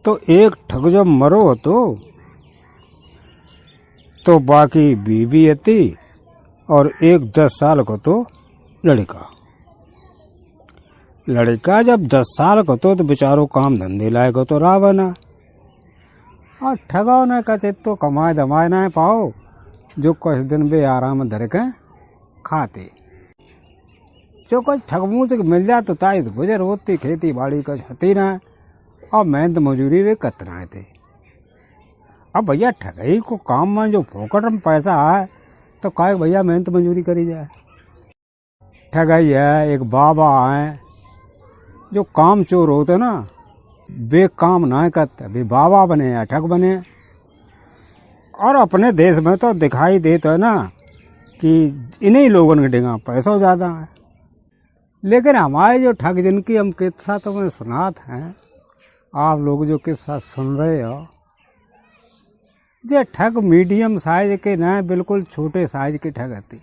तो एक ठग जब मरो तो बाकी बीवी थी और एक 10 साल को तो लड़का जब 10 साल को तो बेचारो काम धंधे लायक हो तो रावा ना और ठगाओ ना कहते तो कमाए दमाए ना पाओ जो कुछ दिन बे आराम धर के खाते जो कुछ ठगमू से मिल जाए तो ताई गुजर होती खेती बाड़ी कुछ होती ना और मेहनत मजूरी वे कतराए थे। अब भैया ठगई को काम में जो फोकट में पैसा है तो काय भैया मेहनत मजूरी करी जाए। ठगाई है एक बाबा है जो काम चोर होते ना वे काम ना करते वे बाबा बने या ठग बने। और अपने देश में तो दिखाई देता है ना कि इन्हीं लोगों के डेगा पैसा ज़्यादा है, लेकिन हमारे जो ठग जिनकी हम किस्सा तो मैं सुनाते हैं, आप लोग जो किस्सा सुन रहे हो जे ठग मीडियम साइज के ना बिल्कुल छोटे साइज के ठग होते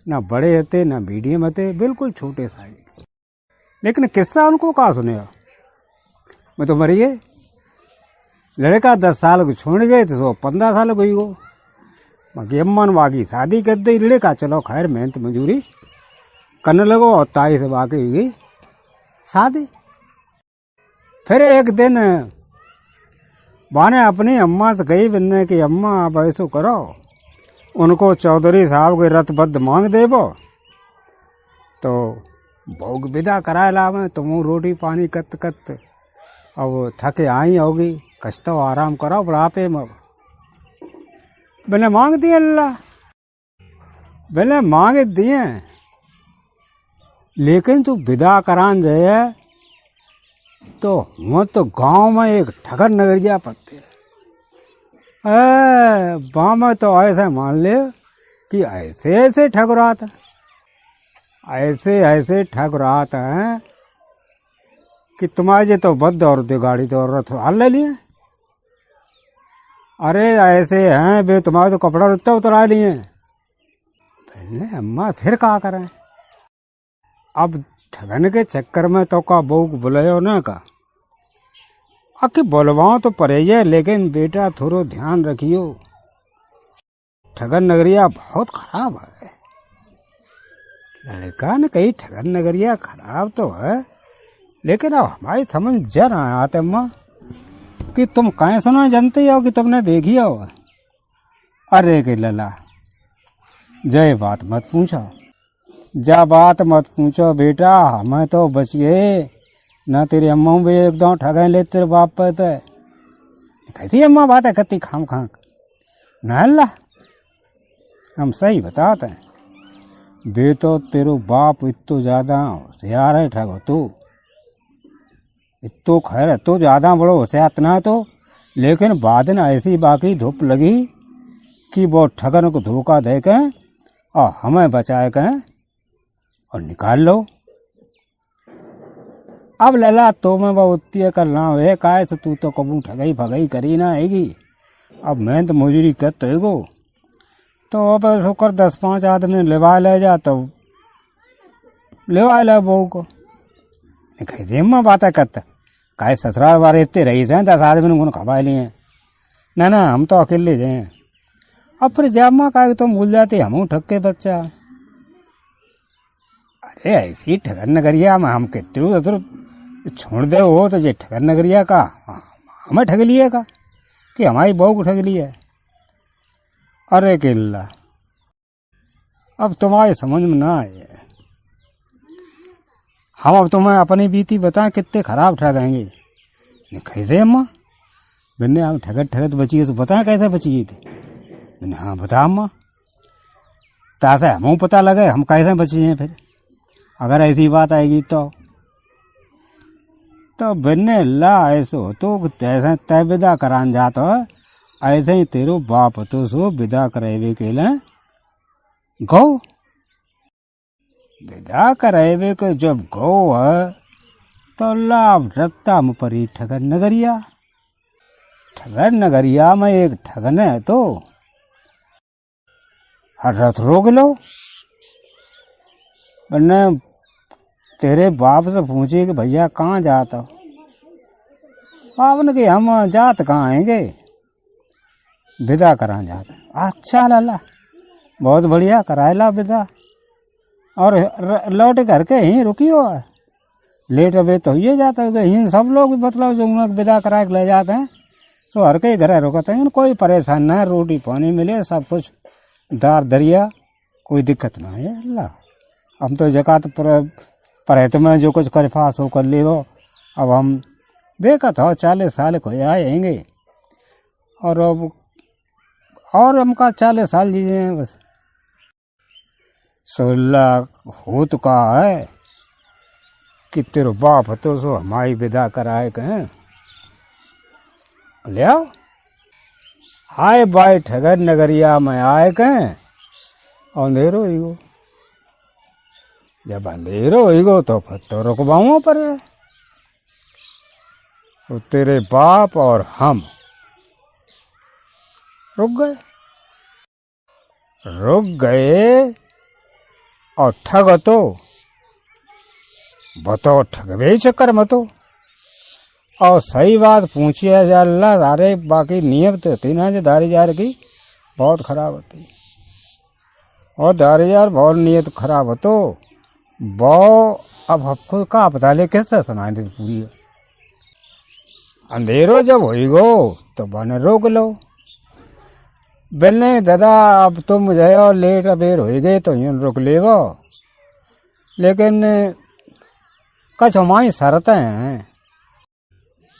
ना बड़े होते ना मीडियम होते बिल्कुल छोटे साइज के। लेकिन किस्सा उनको कहाँ सुने हो मैं तो मरी गए। लड़का 10 साल को छोड़ गए तो 15 साल को ही हो बाकी अम्मा बाकी शादी कर दी लड़का चलो खैर मेहनत मजूरी करने लगो और ताई से बाकी हुई गई शादी। फिर एक दिन बाने अपनी अम्मा से गई बनने की अम्मा आप ऐसो करो उनको चौधरी साहब के रतबद्ध मांग देबो तो भोग विदा कराए लावे तुम रोटी पानी कत कत अब थके आई होगी कछ तो आराम करो बुढ़ापे में। मैंने मांग दिए अल्लाह मैंने मांग दिए लेकिन तू विदा करान जाए तो वो तो गांव में एक ठगर नगरिया पत्ते बामा तो ऐसे मान ले कि ऐसे ऐसे ठग रहा था ऐसे ठग रहा था कि तुम्हारे तो बद्ध और दे गाड़ी तो औरत हाल ले लिए। अरे ऐसे हैं बे तुम्हारे तो कपड़ा रुत्ता उतरा लिए। पहले अम्मा फिर क्या करें अब ठगन के चक्कर में तो का बहू को बुलायो ना का आखिर बोलवाओ तो पड़ेगा लेकिन बेटा थोड़ा ध्यान रखियो ठगन नगरिया बहुत खराब है। लड़का ने कही ठगन नगरिया खराब तो है लेकिन अब हमारी समझ जा रहा आते अम्मा कि तुम कहीं सुना जानते हो कि तुमने देखी हो। अरे के लला जय बात मत पूछो जा बात मत पूछो बेटा हमें तो बच गए ना तेरी अम्मा भी एकदम ठगे ले तेरे बाप पे तो कैसी अम्मा बात है कत्ती खाम खां ना अल्लाह हम सही बताते हैं बे तो तेरो बाप इतो ज्यादा होशियार है ठगो तू इतो खैर है तो ज्यादा बड़ो होशियार इतना तो लेकिन बाद में ऐसी बाकी धूप लगी कि वो ठगन को धोखा दे के और हमें बचाए के और निकाल लो। अब लला तो मैं वो उत्ती करना है काय से तू तो कबू ठगई फगई करी ना आएगी अब मेहनत मजूरी करते हो तो अब शुक्र 10-5 आदमी लेवा ले जा तो लेवा ले बहू को कह अम्मा बातें करते काय ससुराल वाले इतने रही हैं 10 आदमी को खबा लिए ना हम तो अकेले जाए। अब फिर जम्मा का तो भूल जाते हम ठग के बच्चा। अरे ऐसी ठगन नगरिया में हम कहते हो ससुर छोड़ दे हो तो ये ठगन नगरिया का हमें ठग लिया का कि हमारी बहू को ठग लिया। अरे किल्ला अब तुम्हारे समझ में ना आए हम अब तुम्हें अपनी बीती बताएं कितने खराब ठगाएंगे। कैसे अम्मा बिन्ने हम ठगत बची है तो बताएं कैसे बची थी। हाँ बता अम्मा तासे हम पता लगे हम कैसे बची हैं फिर अगर ऐसी बात आएगी तो बिन्ने ला ऐसो तो तैसे तय विदा करान जाता ऐसे ही तेरो बाप तो सो विदा करेबे के लिए गौ विदा करेबे के जब गौ है तो लाभ रत्ता में परी ठगन नगरिया में एक ठगन है तो हर रथ रोक लो वरना तेरे बाप से पूछे कि भैया कहाँ जाता आपने कि हम जात कहाँ आएंगे, विदा करा जात। अच्छा लाला, बहुत बढ़िया, कराएला विदा। और लौट घर के यहीं रुकियो, लेट अबे तो ये जाता है यहीं सब लोग, मतलब जो विदा करा के ले जाते हैं तो हर के घर रुकते हैं, कोई परेशान ना है, रोटी पानी मिले, सब कुछ दार दरिया, कोई दिक्कत ना है। अल्लाह हम तो जक़ात पर में जो कुछ कर फास हो कर ले हो। अब हम देखा था 40 साल को आएंगे और अब और हमका 40 साल जीए बस। 16 हो तो कहा है कि तेरे बाप तो सो हमारी विदा कराए कहें ले आओ। हाय बाय ठगर नगरिया में आए कहें अंधेरो ही गो। जब अंधेरो ही गो तो फिर तो रुकवाऊँ पर है। तो तेरे बाप और हम रुक गए और ठग तो बताओ, ठगवे चक्कर मतो। और सही बात पूछी है अल्लाह धारे, बाकी नियत तो होती ना जो धारी जार की बहुत खराब होती, और धारी जार बहुत नियत खराब हो तो बहु। अब आपको का पता ले कैसे सुनाए थे पूरी। अंधेरो जब होइगो तो बने रोक लो, बोले दादा अब तुम जाओ लेट अबेर हो गए तो यूं रुक लेगो, लेकिन कुछ हमारी शर्तें हैं।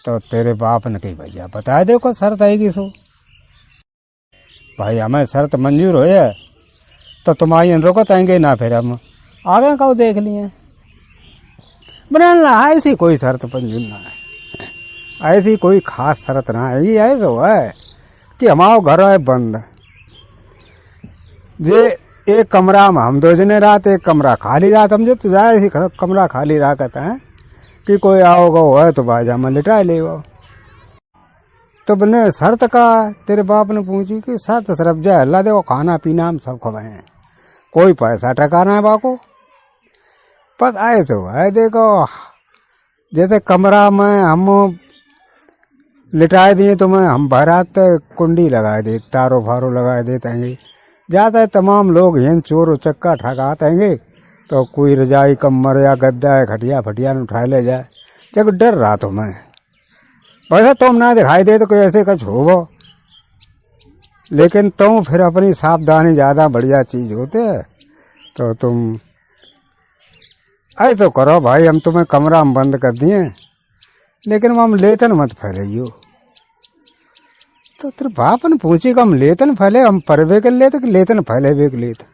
तो तेरे बाप ने कही भैया बता दे को शर्त आएगी सो। भाई हमें शर्त मंजूर हो जाए तो तुम्हारी रुकत आएंगे ना, फिर हम आगे का देख लिए। बना ऐसी कोई शर्त मंजूर ना है, ऐसी कोई खास शर्त ना है। ये ऐसा है कि हमारा घर है बंद, जे एक कमरा में हम 2 जने रात, एक कमरा खाली रात, हम जो तो जाए इसी कमरा खाली रहा कहते हैं कि कोई आओगा है तो बाजा में लिटा ले। तो बने शर्त का तेरे बाप ने पूछी कि शर्त सिर्फ जाए अल्लाह देखो खाना पीना हम सब खवाए, कोई पैसा टकाना है बाको। बस आए तो है देखो, जैसे कमरा में हम लिटाए दिए तो मैं हम बारात कुंडी लगाए दे, तारो फारो लगाए देते हैं, जाता है तमाम लोग हैं चोर उचक्का ठगाते हैं, तो कोई रजाई कम्बर या गद्दा है खटिया फटिया में उठा ले जाए। जब डर रहा तो मैं वैसे तुम ना दिखाई दे तो कोई ऐसे कुछ होगा, लेकिन तुम फिर अपनी सावधानी ज़्यादा बढ़िया चीज़ होते है। तो तुम ऐसे तो करो भाई, हम तुम्हें कमरा में बंद कर दिए, लेकिन हम लेतन मत फैलाइयो। तो तेरे बाप ने पूछी कि हम लेतन फैले, हम परवे कर लेते कि लेतन फैले वे के लेते।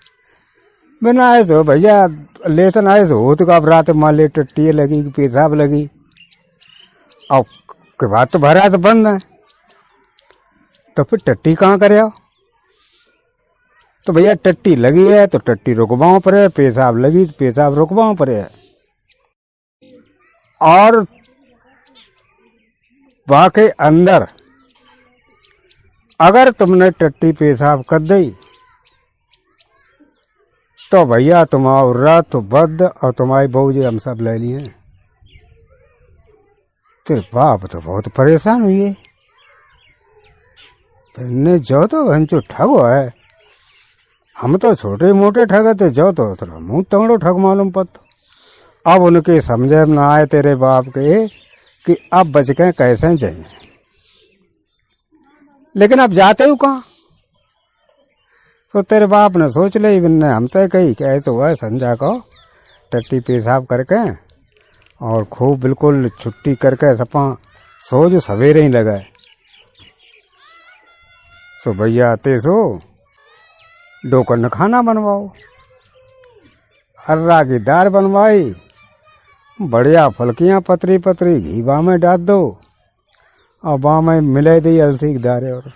मैंने आए तो भैया लेतन आए तो हो तो कब रात माले टट्टी लगी पेशाब लगी, और के बाद तो भरा तो बंद है, तो फिर टट्टी कहाँ करे आओ। तो भैया टट्टी लगी है तो टट्टी रुकवाओ पर है, पेशाब लगी तो पेशाब रुकवाओ पर है। और बाकी अंदर अगर तुमने टट्टी पेशाब कर दी तो भैया तुम्हारा रात बद और तुम्हारी बहू जी हम सब ले लिए। तेरे बाप तो बहुत परेशान हुई, फिर जो तो भंचो ठग है, हम तो छोटे मोटे ठग थे, जो तो मुँह तंगड़ो ठग मालूम पत। अब उनके समझे में ना आए तेरे बाप के कि अब बच के कैसे जाए, लेकिन अब जाते हो कहाँ। तो तेरे बाप ने सोच ली, हम तो कही कि ऐसे हुआ संजा को टट्टी पेशाब करके और खूब बिल्कुल छुट्टी करके सपा सोच सवेरे ही लगाए। सो भैया आते सो डोकर खाना बनवाओ, अर्रा की दाल बनवाई, बढ़िया फलकियाँ पतरी पतरी घी बा में डाल दो और बा में मिले दी अलसी की दारे। और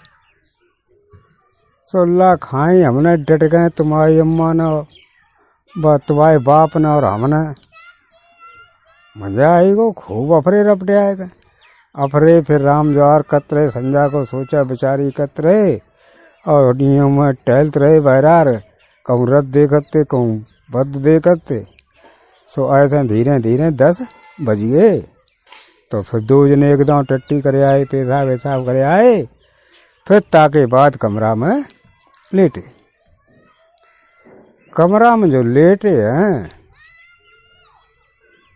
सोल्ला खाई हमने डट गए, तुम्हारी अम्मा ने तुम्हारे बाप ने और हमने। मजा आई गो, खूब अफरे रपटे आए गए, अफरे फिर राम जवार कतरे। संजा को सोचा बेचारी कतरे और नियम में टहलते रहे बहरार, कहूँ रत देखते कहूँ बद देखते। सो ऐसे धीरे धीरे 10 बज गए तो फिर दो जने एकदम टट्टी करे आए, पेशाब वेसाब करे आए, फिर ताके बाद कमरा में लेटे। कमरा में जो लेटे हैं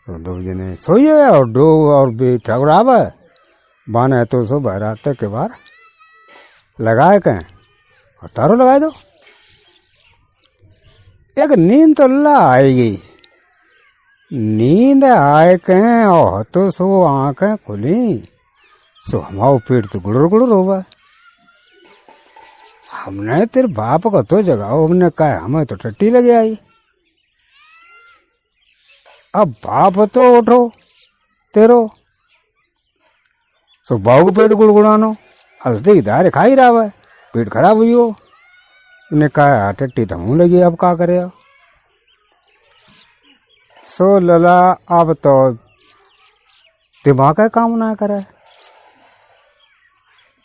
तो दो जने सोइए और दो और भी ठगरावे बाने तो सो बहराते के बार लगाए कहें और तारो लगाए दो। एक नींद तो ला आएगी, नींद आए कहें और तो सो आंखें खुली सो हमारा पेट तो गुड़र गुड़र होगा। हमने तेरे बाप को तो जगाओ, हमने कहा हमें तो टट्टी लगे आई। अब बाप तो उठो तेरो सो बाबू पेट गुड़गुड़ानो हल्दी दारे खा ही रहा है, पेट खराब हुई हो। ने कहा टट्टी तो मुँह लगी, अब क्या करे। सो लला अब तो दिमाग का काम ना करे,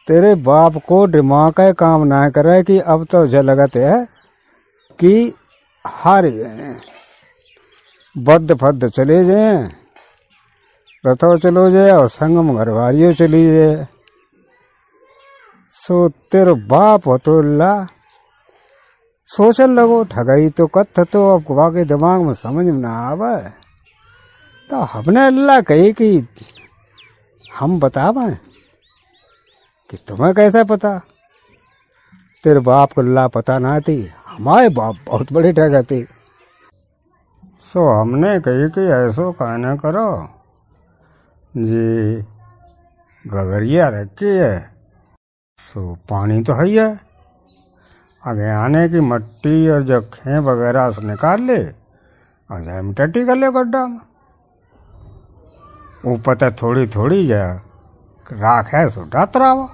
तेरे बाप को दिमाग का काम ना करे कि अब तो जो लगत है कि हार जाए, बद्ध फद्ध चले जाए, रथो चलो जाए और संगम घरवारियों चली जाए। सो तेरे बाप हो तो ला सोचन लगो ठगाई तो कथ तो अब वाके दिमाग में समझ में ना आवे। तो हमने अल्लाह कही कि हम बतावें कि तुम्हें कैसा पता। तेरे बाप को अल्लाह पता ना थी, हमारे बाप बहुत बड़े ठगा थे। सो हमने कही कि ऐसो कहना करो जी, गगरिया रखी है सो पानी तो है ही है, आगे आने की मट्टी और जो खे वगैरह से निकाल ले और जाए में टट्टी कर ले गड्ढा में। ऊपर तो थोड़ी थोड़ी जा राख है सो डात रहा।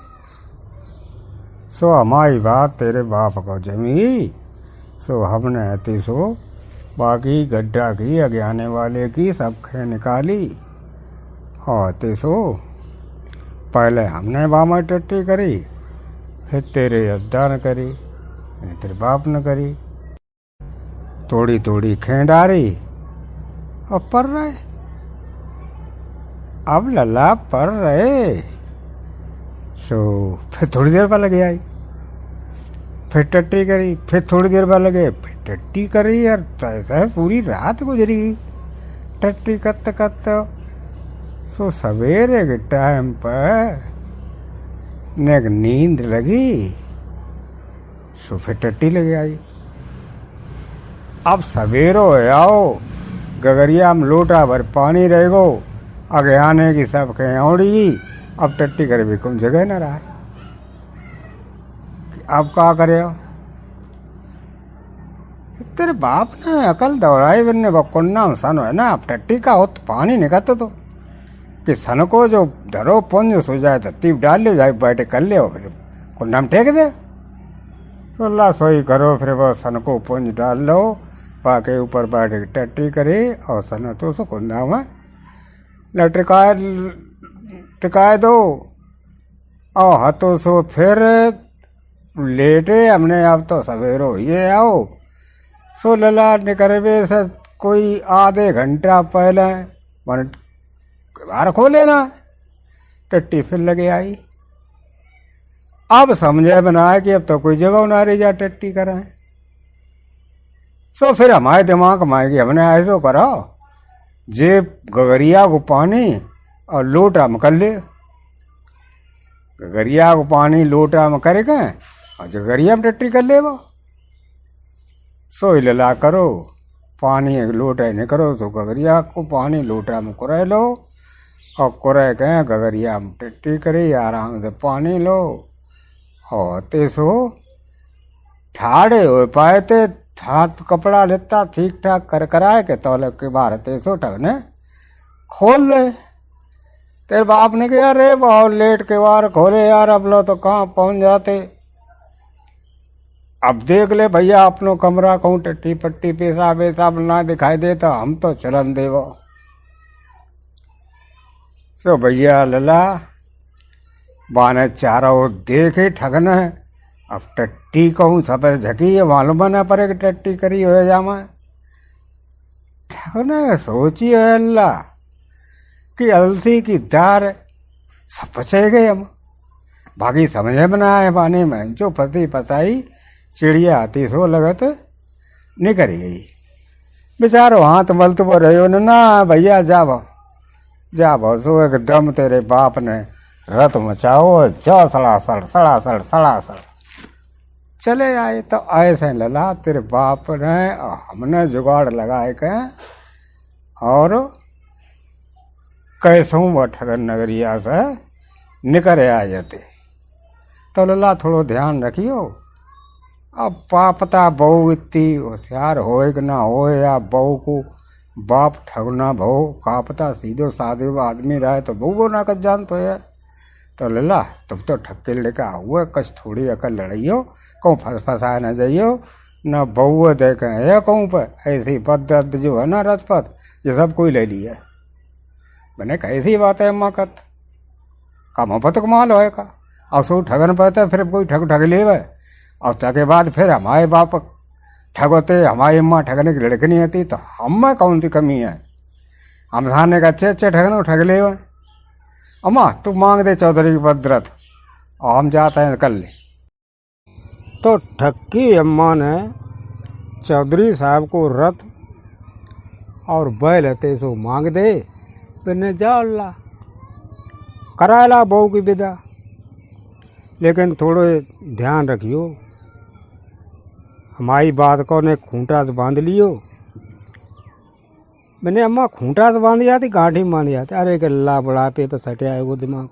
सो हमारी बात तेरे बाप को जमी, सो हमने ऐती सो बाकी गड्ढा की आगे आने वाले की सब खे निकाली और ते सो पहले हमने बामा टट्टी करी, फिर तेरे अद्दा न करी, तेरे बाप न करी। थोड़ी थोड़ी खेंडारी और पर रहे, अब लला पर रहे। सो फिर थोड़ी देर बाद लगे आई, फिर टट्टी करी, फिर थोड़ी देर बाद लगे, फिर टट्टी करी। और ऐसा पूरी रात गुजरी टट्टी करत करत। सो सवेरे के टाइम पर ने नींद लगी, सो फिर टट्टी लगे आई। अब सवेरो आओ, गगरिया में लोटा भर पानी रहेगो, आगे आने की सब कहीं औड़ी, अब टट्टी करे भी कौन जगह न रहा है। अब क्या करे। तेरे बाप ने अकल दौड़ाई बनने बकुन्ना सन है ना, अब टट्टी का हो तो पानी निकलता तो कि सन को जो धरो पुंज सो जाए तो तीप डाल ले जाए, बैठे कर ले फिर कुन्ना में टेक दे। तो अल्लाह सोई करो, फिर वो सन को पुंज डाल लो, पाके ऊपर बैठ के टट्टी करे और सन तो सो कुन्ना में टिकाए दो और हाथों सो फिर लेटे। हमने अब तो सवेरो ये आओ सो लला निकरवे से कोई आधे घंटा पहले मन बाहर खोले ना, टट्टी फिर लगे आई। अब समझे बनाए कि अब तो कोई जगह ना रही जा टट्टी करें। सो फिर हमारे दिमाग में आएगी, हमने ऐसो करो जे गगरिया को पानी और लोटा में कर ले। गगरिया को पानी लोटा में करे के और गगरिया में टट्टी कर ले वो। सो लला करो, पानी एक लोटा नहीं करो, तो गगरिया को पानी लोटा में कुरे लो और कुरे के गगरिया में टट्टी करे, आराम से पानी लो और ते सो ठाड़े हो पाए थे। हाथ कपड़ा लेता ठीक ठाक कर कराए के तौले के बाहर ते सो ठगने खोल ले। तेरे बाप ने कहा अरे बहुत लेट के बार खोले यार, अब लो तो कहाँ पहुंच जाते। अब देख ले भैया अपनो कमरा कहूँ टट्टी पट्टी पेशाब वेसाब ना दिखाई देता, हम तो चलन देवो। सो भैया लला बाने चारों देखे ठगना है। अब टट्टी कहूँ सबर झकी है, मालूम ना पड़े कि टट्टी करी हो जामा ठगना। सोची है अल्लाह कि अलसी की दार सब पचे गए हम। बाकी समझे बनाए पानी में जो पति पताई चिड़िया आती सो लगत निकल गई। बेचारो हाथ मलत पर रहो ना भैया जा सो एकदम तेरे बाप ने रत मचाओ जा सड़ासड़ सड़ासड़ सड़ासड़ चले आए। तो ऐसे लला तेरे बाप ने हमने जुगाड़ लगाए के और कैसों व ठगन नगरिया से निकल आ जाते। तो लला थोड़ो ध्यान रखियो। अब पापता बहू इतनी होशियार होए कि ना होए या बहू को बाप ठगना भो का पता सीधो साधे आदमी रहे तो बहू ना कच जान तो है। तो लला तुम तो ठक्के लेकर हुए कच थोड़ी अकल लड़ाइयो कहूँ फंसाए न जाइयो न बहू देखे है कहूँ पर ऐसी पद जो है ना रजपत ये सब कोई ले लिया। मैंने कैसी बात है अम्मा कत का मोहब्बत कमाल होए का और सो ठगन पड़ता फिर कोई ठग ले और ताके बाद फिर हमारे बाप ठगोते हमारी अम्मा ठगने की लड़की नहीं आती तो हम में कौन सी कमी है। हम धाने का अच्छे ठगने ठग ले अम्मा तू मांग दे चौधरी की भद्रत और हम जाते हैं कल। तो ठक्की अम्मा ने चौधरी साहब को रथ और बैल हते सो मांग दे फिर जाओ ला कराला बहू की विदा। लेकिन थोड़ो ध्यान रखियो हमारी बात को ने खूंटा से बांध लियो। मैंने अम्मा खूंटा से बांध जाती गांठी में बांध जाती। अरे गल्ला बुढ़ापे पर सटे आए वो दिमाग।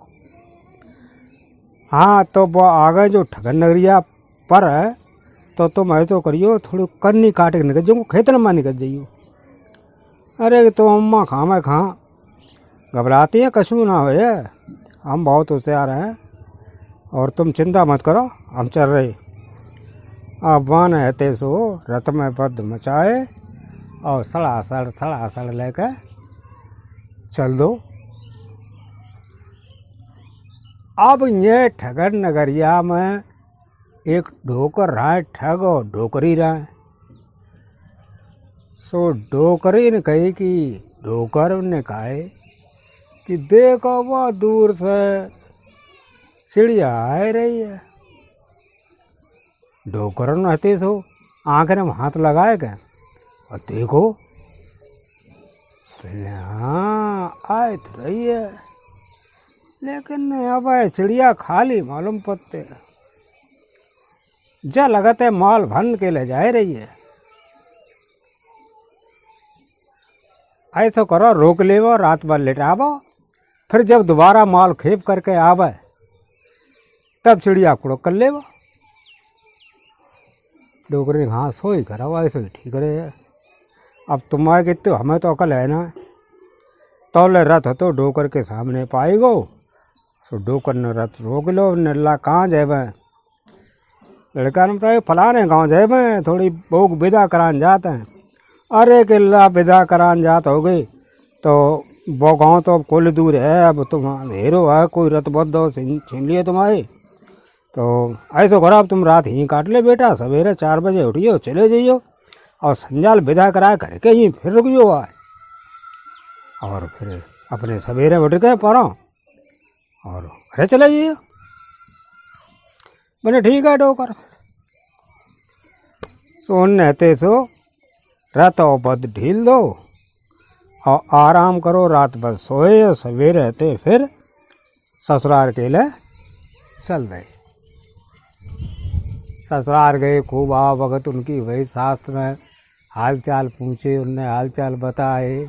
हाँ तो वो आगे जो ठगन नगरिया पर है तो तुम ऐसो करियो थोड़ी कन्नी काट के निकल जाओ खेतन में निकल जाइयो। अरे तो अम्मा खाँ खाँ घबराती हैं कशू ना हो हम बहुत होशियार हैं और तुम चिंता मत करो हम चल रहे। अब वन है सो रथ में पद मचाए और सड़ासड़ लेकर चल दो। अब ये ठगर नगरिया में एक डोकर रहा है ठग और डोकरी रहा है। सो डोकरी ने कही कि डोकर ने कहा कि देखो वो दूर से चिड़िया आ रही है। डोकर रहते सो आँख में हाथ लगाए गए और देखो पहले हाँ आए तो रही है लेकिन अब चिड़िया खाली मालूम पत्ते जा लगाते माल भन के ले जा रही है। ऐसा करो रोक ले वो रात भर लेटावो फिर जब दोबारा माल खेप करके आवे तब चिड़िया कुड़क कर ले वो। डोकरी हाँ सोई करा ऐसे ही ठीक रहे। अब तुम्हारे कितने हमें तो अकल है ना। तौले रथ तो डोकर के सामने पाई गो। सो डोकर ने रथ रोक लो नल्ला कहाँ जाए लड़का ने बताया फलाने गाँव जाए थोड़ी बहू विदा करान जाते हैं। अरे किला विदा करान जात हो गई तो वो गाँव तो अब कुल दूर है। अब तुम हीरो है कोई रथ बद्ध छीन लिए तुम्हारे तो ऐसा करो अब तुम रात ही काट ले बेटा सवेरे 4 बजे उठियो चले जाइयो और संजाल विदा करा करके ही फिर रुकियो आए और फिर अपने सवेरे उठ के पढ़ो और घरे चले जाइयो। मैंने ठीक है डोकर सो नहते सो रात और बद ढील दो और आराम करो रात भर सोए और सवेरे रहते फिर ससुराल के लिए चल गए। ससुराल गए खूब आ वक्त उनकी वही साथ में हाल चाल पूछे उनने हाल चाल बताए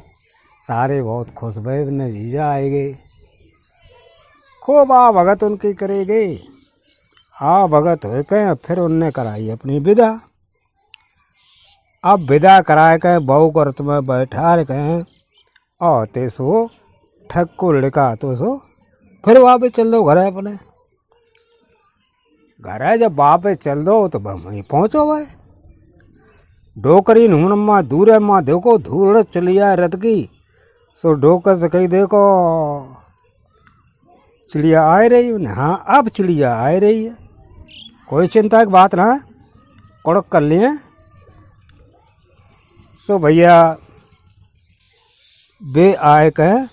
सारे बहुत खुश भये उनने जीजा आए गए खूब आ भगत उनकी करे गए। आ भगत हो गए फिर उनने कराई अपनी विदा। अब विदा कराए के बहू को रथ में बैठा गए और ते सो ठग को लड़का तो सो फिर वापस चल दो घर अपने घर है। जब वापस चल दो तो वहीं पहुँचो भाई। डोकरी नूनमा दूर है माँ देखो धूल चली आए रथ की। सो डोकर से कही देखो चिड़िया आ रही है। हाँ अब चिड़िया आ रही है कोई चिंता की बात ना कड़क कर लिए। सो भैया वे आए कहें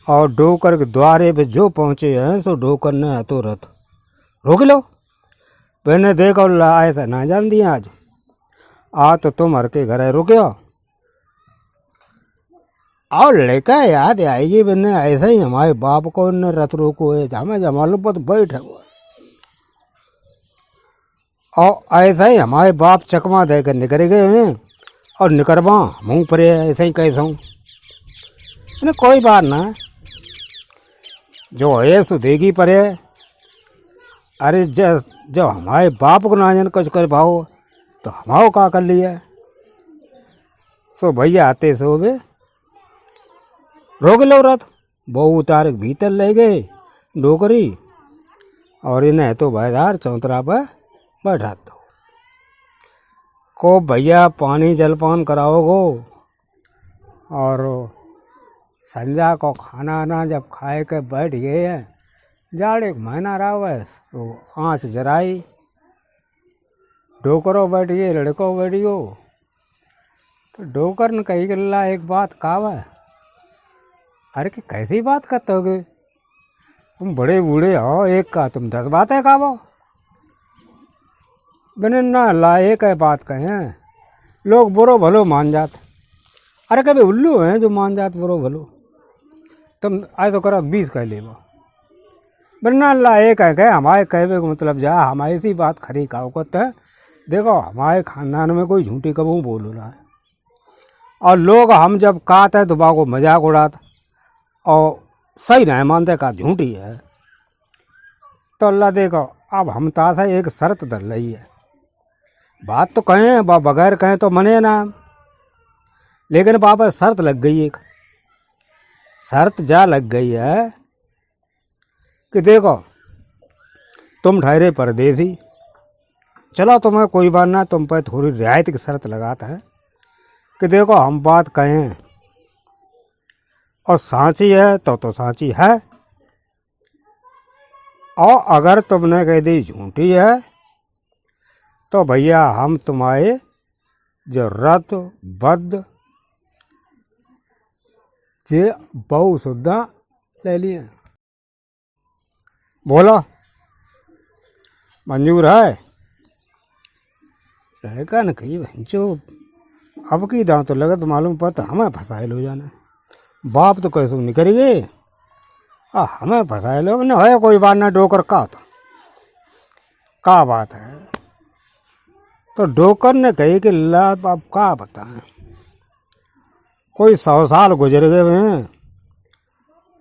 और डोकर के द्वारे पे जो पहुंचे हैं सो डोकर ने तो रथ रोक लो। मैंने देखो लाए था ना जान दिया आज तो तुम हर के घर है रुके और लेकर याद आएगी मैंने ऐसे ही हमारे बाप को ने रथ रोको है हमें जमालो पर बैठे हुआ और ऐसा ही हमारे बाप चकमा दे कर निकल गए हैं और निकरवा मुँह पर ऐसे ही कैसा हूँ कोई बात ना जो है सो देगी पर है। अरे जब हमारे बाप को ना जान कुछ कर पाओ तो हमारो का कर लिया सो भैया आते सो बे रोक लो रथ बहु उतार भीतर ले गए डोकरी और इन्हें तो बाजार चौतरा पर बैठा दो को भैया पानी जलपान कराओगो और संजा को खाना ना जब खाए के बैठ गए हैं जाड़ एक महीना रहा है तो आँच जराई डोकरो बैठ गए लड़को बैठ गयो तो डोकर ने कही गल्ला एक बात कहा है। अरे कि कैसी बात करते होगे तुम बड़े बूढ़े हो एक का तुम 10 बातें कहो बिना ना ला एक है बात कहें लोग बुरो भलो मान जाते। अरे कभी उल्लू हैं जो मान जाते बुरो भलो तुम आए तो करो 20 कह ले बिना ला एक है कहे हमारे कहवे को मतलब जा हमारी सी बात खरी कहो करते हैं। देखो हमारे खानदान में कोई झूठी कबू बोलो रहा है और लोग हम जब कहते हैं तो बाको मजाक उड़ाते और सही नहीं मानते का झूठी है तो अल्लाह देखो अब हम तासा एक शर्त धर रही है बात तो कहें बगैर कहें तो मने ना लेकिन पापा शर्त लग गई एक शर्त जा लग गई है कि देखो तुम ठहरे परदेसी चलो तुम्हें कोई बात ना तुम पर थोड़ी रियायत की शर्त लगाता है कि देखो हम बात कहें और सांची है तो सांची है और अगर तुमने कह दी झूठी है तो भैया हम तुम्हारे जो रथ बद्ध जे बहु सुद्धा ले लिए बोलो मंजूर है। लड़का ने कही भैंचो अब की दांत तो लगत मालूम पता हमें फंसाए लो जाना बाप तो कैसे निकल गए हमें फंसाए लोग न है कोई बात ना डोकर का तो का बात है तो डोकर ने कही कि ला अब का बताएं कोई 100 साल गुजर गए हैं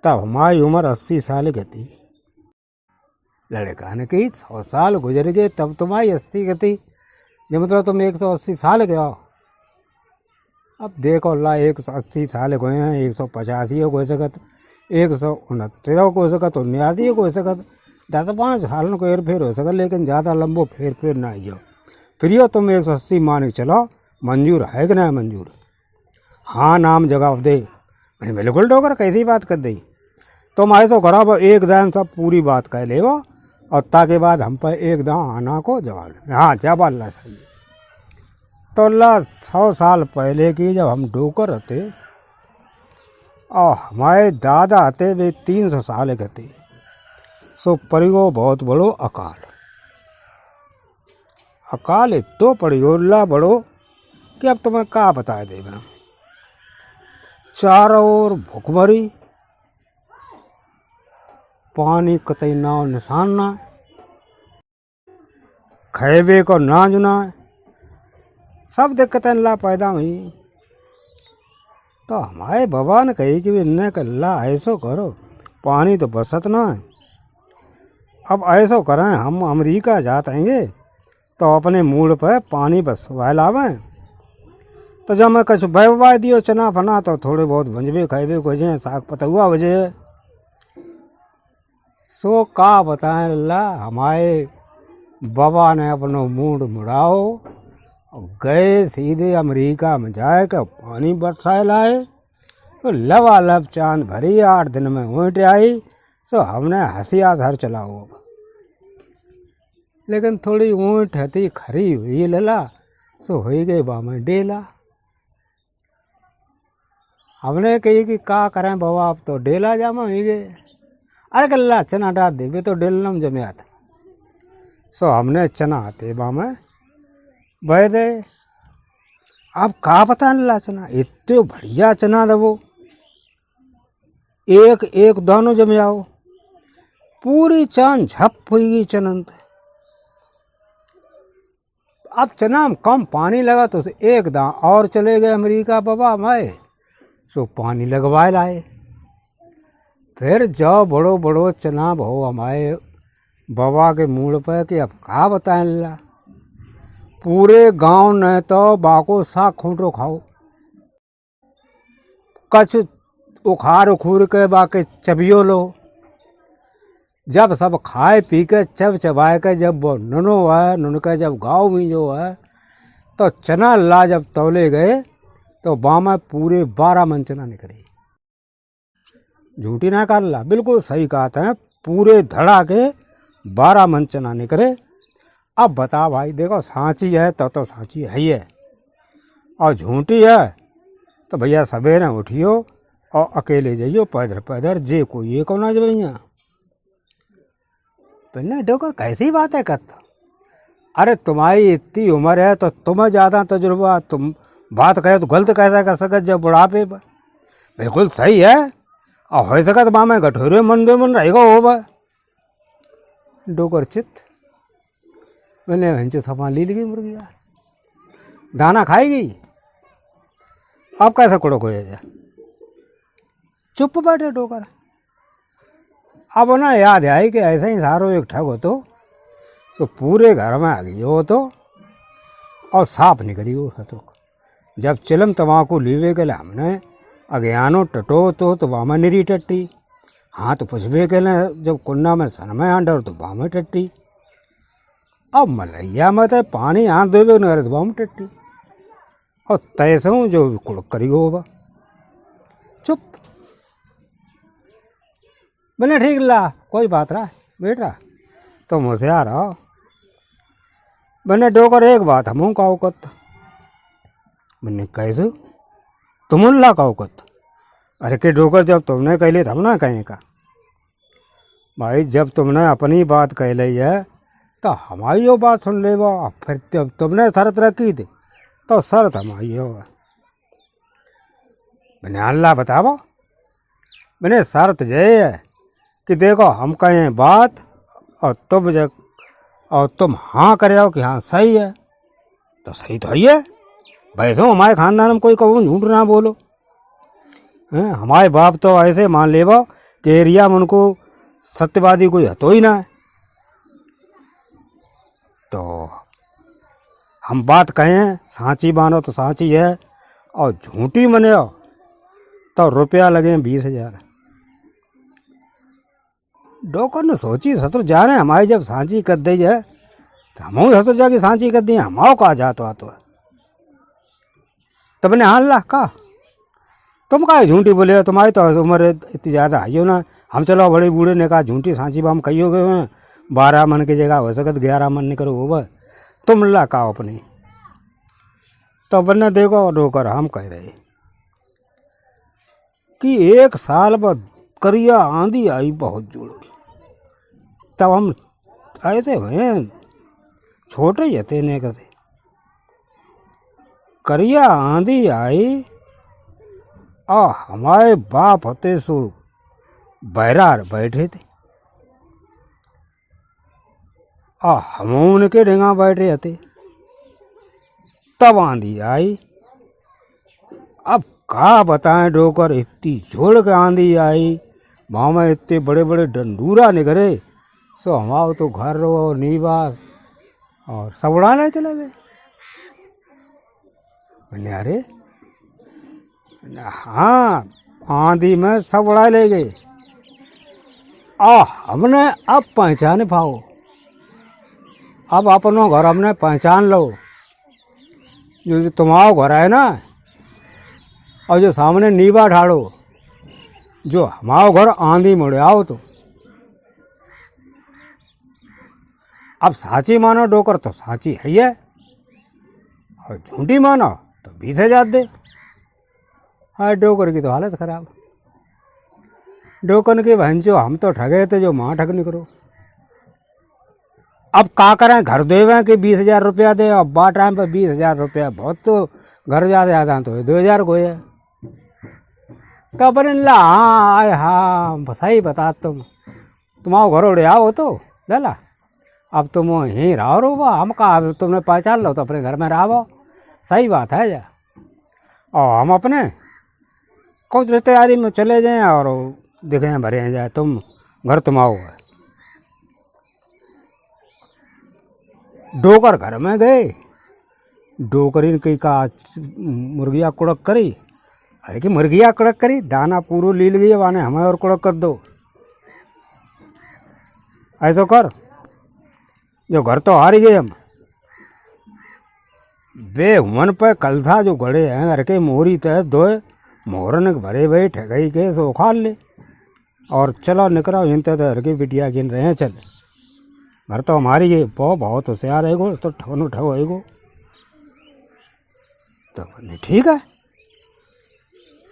तब हमारी उम्र 80 साल की थी। लड़का ने कही 100 साल गुजर गए तब तुम्हारी 80 की थी जो मतलब तुम 180 साल के हो। अब देखो ला 180 साल को हैं 185 को हो सकत 169 को हो सकत 79 को हो सकत 10-5 साल को एर फेर हो सकत लेकिन ज़्यादा लंबो फेर ना जाओ फिर यो तुम 180 मान के चलो मंजूर है कि नहीं मंजूर हाँ नाम जवाब दे मैंने बिल्कुल डोकर कैसी बात कर दी तुम ऐसा करो एक दान सब पूरी बात कह ले और ताके बाद हम पर एक दान आना को जवाब ले हाँ जवाब अल्लाह सही तो अल्लाह 100 साल पहले की जब हम डोकर रहते और हमारे दादा आते वे 300 साल के थे सो परिगो बहुत बड़ो अकाल तो परियोला बड़ो कि अब तुम्हें क्या बता दे चारों ओर भूखमरी पानी कतई नाव निशान ना खैबे को ना जुना सब दिक्कतें ला पैदा हुई तो हमारे बाबा ने कही कि इन्हें कल्ला ऐसो करो पानी तो बसत ना है अब ऐसो करें हम अमेरिका जातेंगे तो अपने मूड पर पानी बस लावें तो जब मैं कुछ बहवा दियो चना फना तो थोड़े बहुत भंजबे खाइबे को जे साग पतुआ बजे सो का बताएं अल्लाह हमारे बाबा ने अपनो मूड मुड़ाओ और गए सीधे अमेरिका में जाए के पानी बरसाए लाए तो लबालब चांद भरी 8 दिन में ऊँट आई सो हमने हंसिया हर चलाओ लेकिन थोड़ी ऊँट हती खरी हुई लला सो हो गई बा में डेला हमने कही कि का करें बाबा, अब तो डेला जामा ही गए। अरे कल्ला चना डाल दे, वे तो डेलनम जमे आता। सो हमने चना आते बा में बह दे। अब का पता नहीं चना इतने बढ़िया चना दबो, एक एक दानो जमे आओ, पूरी चांद झप हुई गई चनंत। अब चना में कम पानी लगा तो एक दान और चले गए अमेरिका बाबा माए, सो पानी लगवाए लाए। फिर जाओ बड़ो बड़ो चना भो हमारे बाबा के मूड पे कि अब का बताएं ला, पूरे गांव ने तो बाको साग खूंटो खाओ, कछ उखाड़ उखूर के बाके चबियो लो। जब सब खाए पी के चब चबाए के जब वो नुनो है नुन के जब गाँव में जो है तो चना ला जब तौले गए तो बामा पूरे 12 मन चना निकले। झूठी ना कर ला, बिल्कुल सही कहा था, पूरे धड़ा के 12 मन चना निकले। अब बता भाई, देखो सांची है तो सांची है ही है, और झूठी है तो भैया सवेरे उठियो और अकेले जाइयो पैदल पैदल, जे कोई ये को ना जइया। पहले डोकर कैसी बात है करता। अरे तुम्हारी इतनी उम्र है तो तुम्हें ज़्यादा तजुर्बा, तुम बात कहे तो गलत कैसा कर सके जब बुढ़ापे पर। बिल्कुल सही है, और हो सका तो माँ में गठोरे मन दे मन रहेगा हो बा। डोकर चित्त मैंने हंचे सफा ली लगी मुर्गी यार, दाना खाएगी। अब कैसा कुड़ो को जा, चुप बैठे डोकर। अब ना याद आई कि ऐसा ही सारो एक ठग हो तो पूरे घर में आ गई हो तो, और साफ निकली हो हतुक। जब चिलम तमाकू लीवे के लिए हमने अज्ञानो टटो तो बामा निरी टट्टी, हाथ पुछबे के लिए जब कुन्ना में सन में आंडर तो बामे टट्टी। अब मलैया में तो पानी हाथ देवे न तो बाम टट्टी, और तैसे हूँ जो कुड़क करी हो चुप। मैंने ठीक ला, कोई बात रहा बेटा तुम होशियार हो। मैंने डोकर एक बात हम का औकत, मैंने कैसे तुम ला का औकत। अरे के डोकर जब तुमने कह ली हम ना कहें का भाई, जब तुमने अपनी बात कह ली है तो हमारी वो बात सुन ले। वो फिर जब तुमने शर्त रखी थी तो शर्त हमारी हो। मैंने अल्लाह बताओ, मैंने शर्त ये है कि देखो हम कहें बात और तुम हाँ करे हो कि हाँ सही है तो सही तो ही है। वैसे हमारे खानदान में कोई कहूँ झूठ ना बोलो हैं। हमारे बाप तो ऐसे मान ले कि एरिया में उनको सत्यवादी कोई हतो ही ना है। तो हम बात कहें सांची मानो तो सांची है, और झूठी मने हो तो रुपया लगे 20,000। डोकर ने सोची ससुर जाने हमारी जब सांची कर दी है तो हम ससुर जाके सांची कर दी, हमाओ कहा जातो आतो है। तब ने हाँ ला का तुम का झूठी बोले, तुम्हारी तो उम्र इतनी ज़्यादा आई हो ना। हम चलो बड़े बूढ़े ने कहा झूठी सांची बाम कहियो गए हैं, 12 मन की जगह हो सकत 11 मन नहीं करो वो तुम ला का अपनी। तो बन्ने देखो डोकर हम कह रहे कि 1 साल बाद करिया आंधी आई बहुत जोर, तब हम ऐसे हुए छोटे ही थे ने कसे। करिया आंधी आई और हमारे बाप होते सो बहरार बैठे थे और हम उनके डेंगा बैठे थे। तब आंधी आई। अब का बताएं डोकर, इतनी जोड़ के आंधी आई, वहाँ में इतने बड़े बड़े डंडूरा निकले। सो हमारे तो घर और नीवास और सब उड़ाने चले गए। मैंने अरे हाँ, आंधी में सब उड़ा ले गए। हमने अब पहचान पाओ, अब अपनों घर हमने पहचान लो। जो तुम्हारा घर है ना, और जो सामने नीवा ढाड़ो, जो हमारा घर आंधी मुड़े आओ तो। अब साची मानो डोकर तो साची है, और झूठी मानो तो 20,000 दे। हाँ डोकर की तो हालत खराब। डोकन के बहन जो हम तो ठगे थे, जो माँ ठग निकलो। अब का करें, घर देवे कि 20,000 रुपया दे, अब बा टाइम पर 20,000 रुपया बहुत, तो घर ज़्यादा तो 2,000 को है। तो अपने ला हाँ आए हाँ सही बता तुम्हारा घर उड़े आओ तो ला अब तुम यहीं रहो रो बा, हम कहा तुमने पहचान लो तो अपने घर में रहो। सही बात है जा। और हम अपने कुछ तैयारी में चले जाएं और दिखें भरे जाए, तुम घर तुम आओ। डोकर घर में गए, डोकरीन कई का मुर्गिया कुड़क करी। अरे कि मुर्गिया कुड़क करी, दाना पूरो लील गई, वाने हमें और कुड़क कर दो। ऐसा कर, जो घर तो हार गए हम। वे हुमन पे कल था जो गड़े हैं घर के मोहरी तय दोए, मोहरन भरे भरे ठगई के सो उखाड़ ले और चलो निकलो। इन घर की बिटिया गिन रहे हैं, चल घर तो हमारी है, बहुत होशियार है गो, तो ठगनो ठगो है गो। तो ठीक है।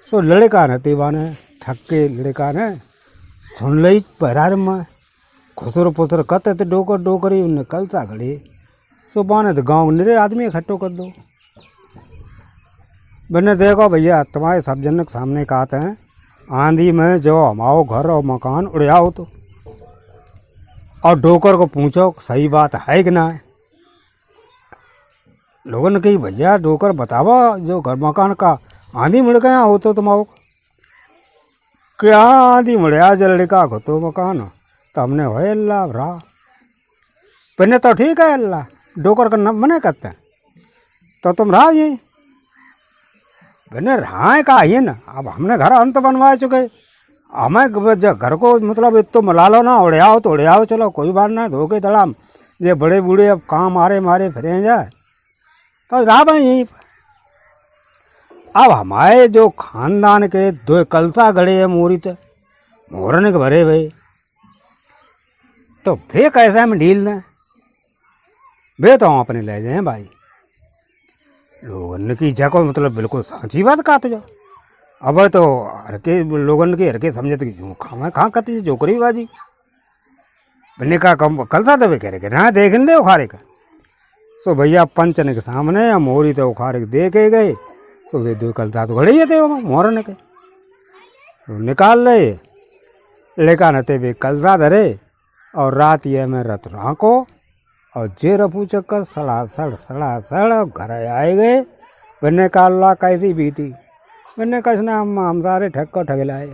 सो लड़का ने तीवाने ठग के लड़का ने सुन ली पहरार में खुसर पुसर कते थे डोकर डोकरी उन्हें कल सा घड़ी। सो बाने तो गाँव निरे आदमी इकट्ठो कर दो। मैंने देखो भैया तुम्हारे सब जनक सामने कहते हैं, आंधी में जो हमाओ घर और मकान उड़ाओ तो, और डोकर को पूछो सही बात है कि ना है। लोगों ने कही भैया डोकर बतावा, जो घर मकान का आंधी मुड़ गया हो तो तुम्हारो क्या आंधी मुड़िया जल्दी का हो तो मकान, तो हमने हो अल्लाह भरा पहले तो ठीक है अल्लाह, डोकर का मना करते हैं तो तुम रहा ये मैंने रहा का ही ना। अब हमने घर अंत बनवा चुके, हमें घर को मतलब इतो मिला लो ना, उड़ाओ तो उड़ाओ, चलो कोई बात ना, धोखे धड़ाम ये बड़े बूढ़े अब काम मारे मारे फिरे जाए तो रहा भाई यहीं पर। अब हमारे जो खानदान के दो कलता गड़े हैं मोरी से मोरन के भरे भाई, तो वे कैसे हम ढील दें, वे तो हम अपने ले जाए भाई। लोगन की जगह मतलब बिल्कुल सच्ची बात कहते जाओ। अब तो हरके लोगन के हरके समझते कि जो खामा कहाँ कहती है जोकरी बाजी बनने का कम कल था, तब कह रहे ना देख दे उखाड़े का। सो भैया पंचन के सामने मोरी तो उखाड़े के दे के गए। सो वे दो कल था तो घड़े ही थे मोरन के, तो निकाल रहे लेका न थे वे कलसा धरे और रात ये में रत राको और जे रफू चक्कर सड़ा घर आए गए। मैंने कहा अल्लाह कैसी बीती, मैंने कहा हम सारे ठग को ठग लाए।